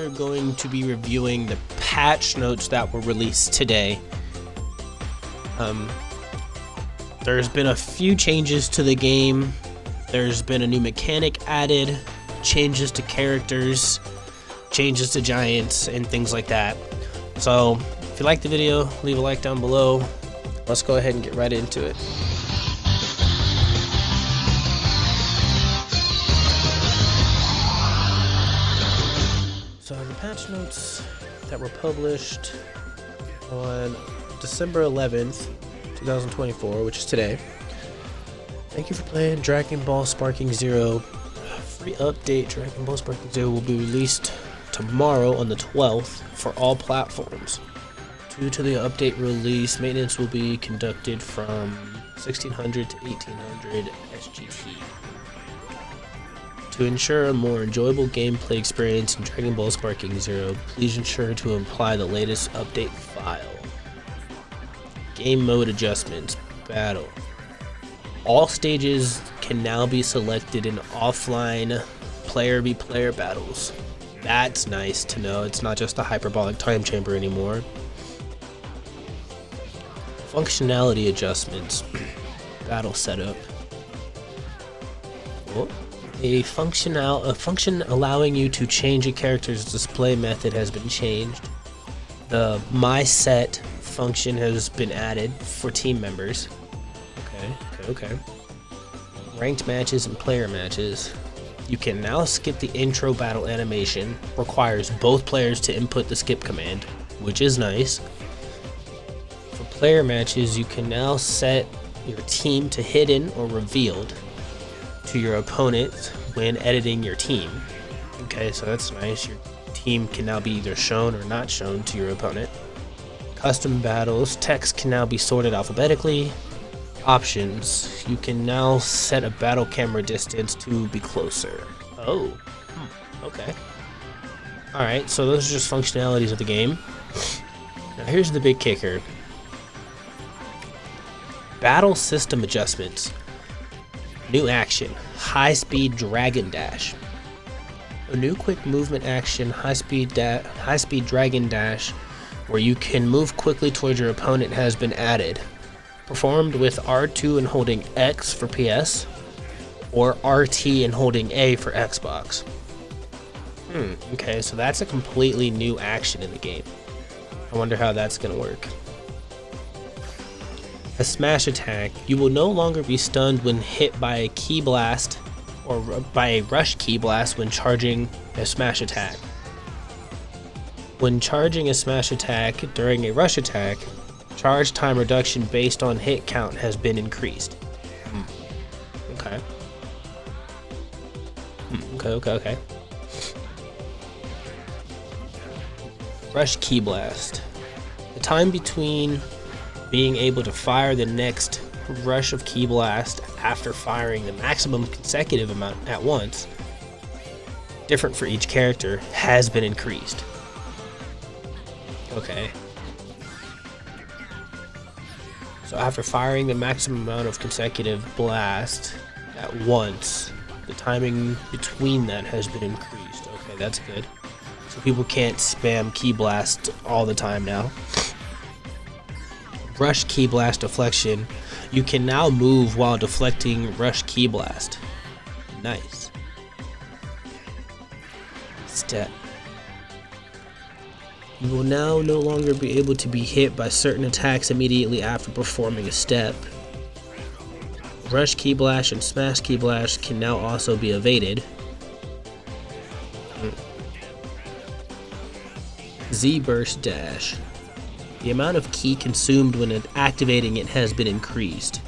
are going to be reviewing the patch notes that were released today. There's been a few changes to the game. There's been a new mechanic added, changes to characters, changes to giants, and things like that. So if you like the video, leave a like down below. Let's go ahead and get right into it. So the patch notes that were published on December 11th, 2024, which is today. Thank you for playing Dragon Ball Sparking Zero. Free update Dragon Ball Sparking Zero will be released tomorrow on the 12th for all platforms. Due to the update release, maintenance will be conducted from 1600 to 1800 SGT. To ensure a more enjoyable gameplay experience in Dragon Ball Sparking Zero, please ensure to apply the latest update file. Game mode adjustments. Battle. All stages can now be selected in offline player v player battles. That's nice to know. It's not just a hyperbolic time chamber anymore. Functionality adjustments. Battle setup. Oh. A function allowing you to change a character's display method has been changed. The My Set function has been added for team members. Okay. Ranked matches and player matches. You can now skip the intro battle animation. Requires both players to input the skip command, which is nice. For player matches, you can now set your team to hidden or revealed to your opponent when editing your team. Okay, so that's nice. Your team can now be either shown or not shown to your opponent. Custom battles. Text can now be sorted alphabetically. Options. You can now set a battle camera distance to be closer. Oh, okay. Alright, so those are just functionalities of the game. Now here's the big kicker. Battle system adjustments. New action, high-speed dragon dash. A new quick movement action, high-speed dragon dash, where you can move quickly towards your opponent, has been added. Performed with R2 and holding X for PS, or RT and holding A for Xbox. Okay, so that's a completely new action in the game. I wonder how that's gonna work. A smash attack. You will no longer be stunned when hit by a key blast or by a rush key blast when charging a smash attack. When charging a smash attack during a rush attack, charge time reduction based on hit count has been increased. Okay. Okay. Rush key blast. The time between being able to fire the next rush of key blast after firing the maximum consecutive amount at once, different for each character, has been increased. Okay. So after firing the maximum amount of consecutive blast at once, the timing between that has been increased. Okay, that's good. So people can't spam key blast all the time now. Rush key blast deflection. You can now move while deflecting rush key blast. Nice. Step. You will now no longer be able to be hit by certain attacks immediately after performing a step. Rush key blast and smash key blast can now also be evaded. Z burst dash. The amount of ki consumed when activating it has been increased.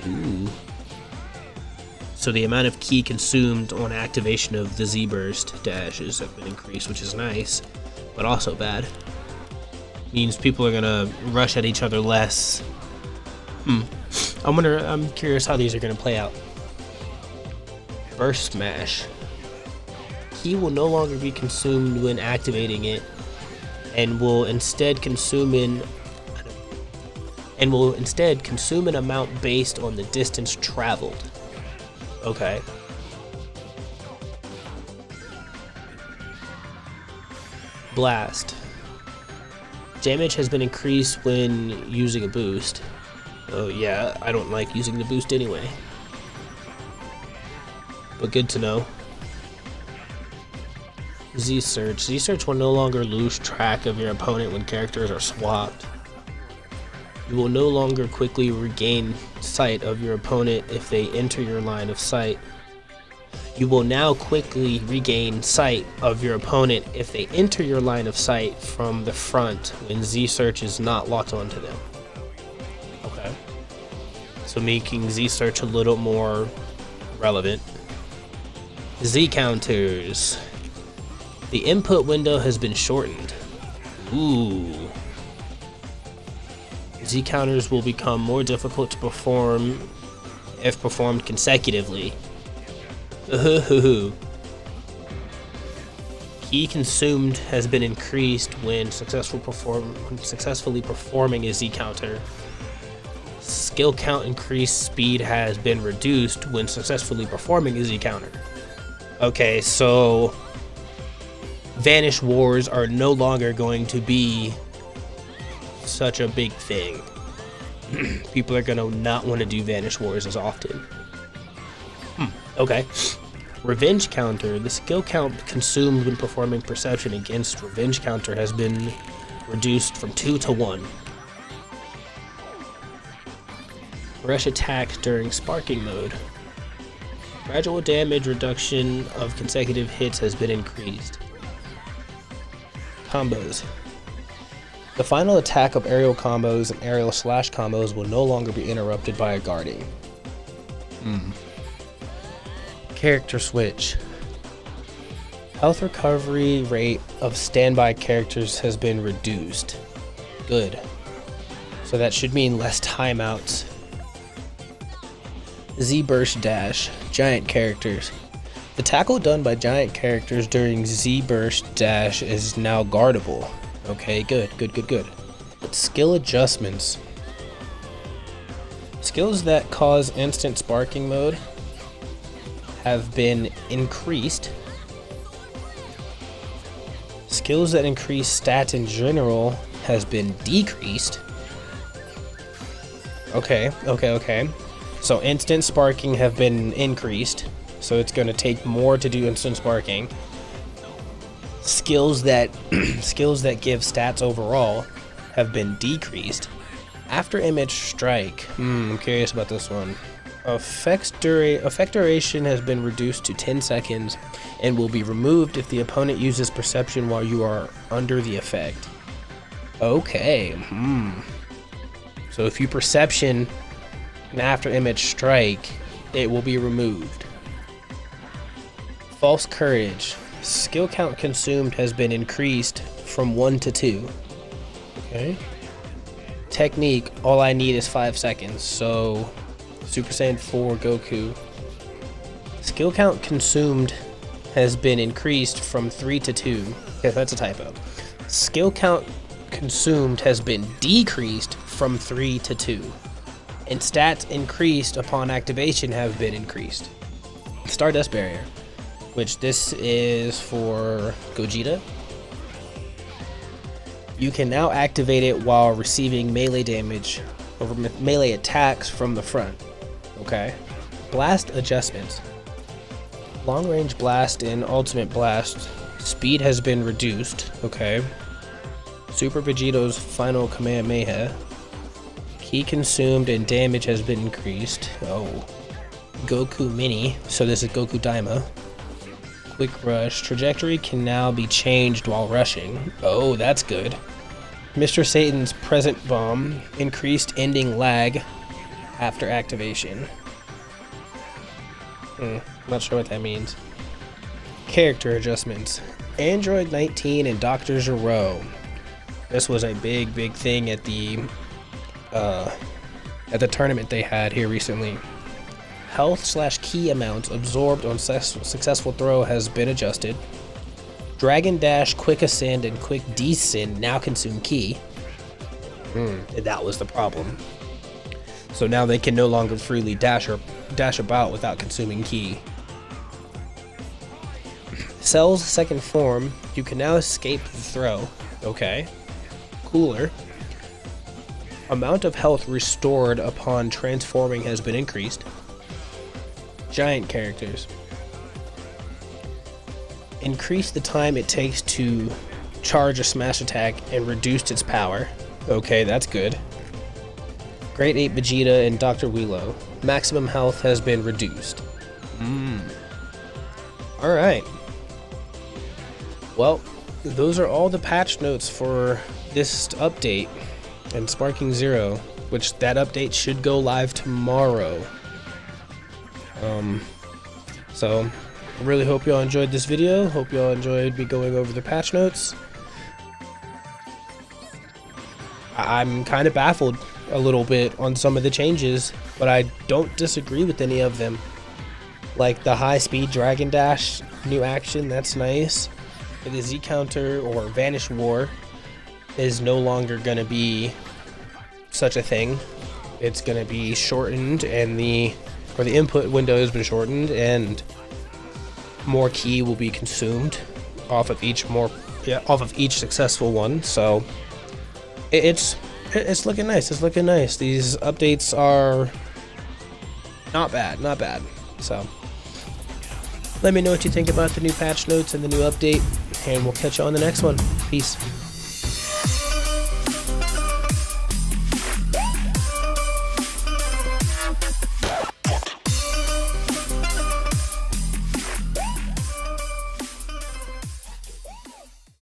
Ooh. So the amount of ki consumed on activation of the Z burst dashes have been increased, which is nice, but also bad. Means people are gonna rush at each other less. I'm curious how these are gonna play out. Burst smash. Ki will no longer be consumed when activating it, and will instead consume an amount based on the distance traveled. Okay. Blast. Damage has been increased when using a boost. Oh yeah, I don't like using the boost anyway. But good to know. Z-Search. Z-Search will no longer lose track of your opponent when characters are swapped. You will no longer quickly regain sight of your opponent if they enter your line of sight. You will now quickly regain sight of your opponent if they enter your line of sight from the front when Z-Search is not locked onto them. Okay. So making Z-Search a little more relevant. Z counters. The input window has been shortened. Ooh. Z counters will become more difficult to perform if performed consecutively. Ki consumed has been increased when successfully performing a Z counter. Skill count increased speed has been reduced when successfully performing a Z counter. Okay, so Vanish Wars are no longer going to be such a big thing. People are gonna not want to do Vanish Wars as often. Okay. Revenge counter. The skill count consumed when performing perception against revenge counter has been reduced from 2 to 1. Rush attack during sparking mode. Gradual damage reduction of consecutive hits has been increased. Combos. The final attack of aerial combos and aerial slash combos will no longer be interrupted by a guarding. Character switch. Health recovery rate of standby characters has been reduced. Good. So that should mean less timeouts. Z-Burst Dash. Giant characters. The tackle done by giant characters during Z-Burst Dash is now guardable. Okay, good. Skill adjustments. Skills that cause instant sparking mode have been increased. Skills that increase stats in general has been decreased. Okay. So instant sparking have been increased. So it's going to take more to do instant sparking. Skills that give stats overall have been decreased. After image strike. I'm curious about this one. Effect duration has been reduced to 10 seconds and will be removed if the opponent uses perception while you are under the effect. Okay. So if you perception and after image strike, it will be removed. False courage. Skill count consumed has been increased from 1 to 2. Okay. Technique, all I need is 5 seconds, so Super Saiyan 4 Goku. Skill count consumed has been increased from 3 to 2. Okay, that's a typo. Skill count consumed has been decreased from 3 to 2. And stats increased upon activation have been increased. Stardust Barrier, which this is for Gogeta. You can now activate it while receiving melee damage or melee attacks from the front. Okay. Blast adjustments. Long range blast and ultimate blast speed has been reduced. Okay. Super Vegeto's final Kamehameha. Ki consumed and damage has been increased. Oh. Goku Mini. So this is Goku Daima. Quick rush. Trajectory can now be changed while rushing. Oh, that's good. Mr. Satan's present bomb. Increased ending lag after activation. Not sure what that means. Character adjustments. Android 19 and Dr. Gero. This was a big thing at the tournament they had here recently. Health/ki amounts absorbed on successful throw has been adjusted. Dragon Dash, Quick Ascend, and Quick Descend now consume ki. That was the problem. So now they can no longer freely dash about without consuming ki. Cell's second form, you can now escape the throw. Okay. Cooler. Amount of health restored upon transforming has been increased. Giant characters. Increase the time it takes to charge a smash attack and reduced its power. Okay, that's good. Great Ape Vegeta and Dr. Wheelo. Maximum health has been reduced. Alright. Well, those are all the patch notes for this update and Sparking Zero, which that update should go live tomorrow. So I really hope y'all enjoyed this video. Hope y'all enjoyed me going over the patch notes. I'm kind of baffled a little bit on some of the changes, but I don't disagree with any of them. Like the high speed Dragon Dash new action, that's nice. The Z counter or Vanish War is no longer going to be such a thing. It's going to be shortened, and the input window has been shortened, and more ki will be consumed off of each successful one. So it's looking nice. It's looking nice. These updates are not bad. So let me know what you think about the new patch notes and the new update, and we'll catch you on the next one. Peace.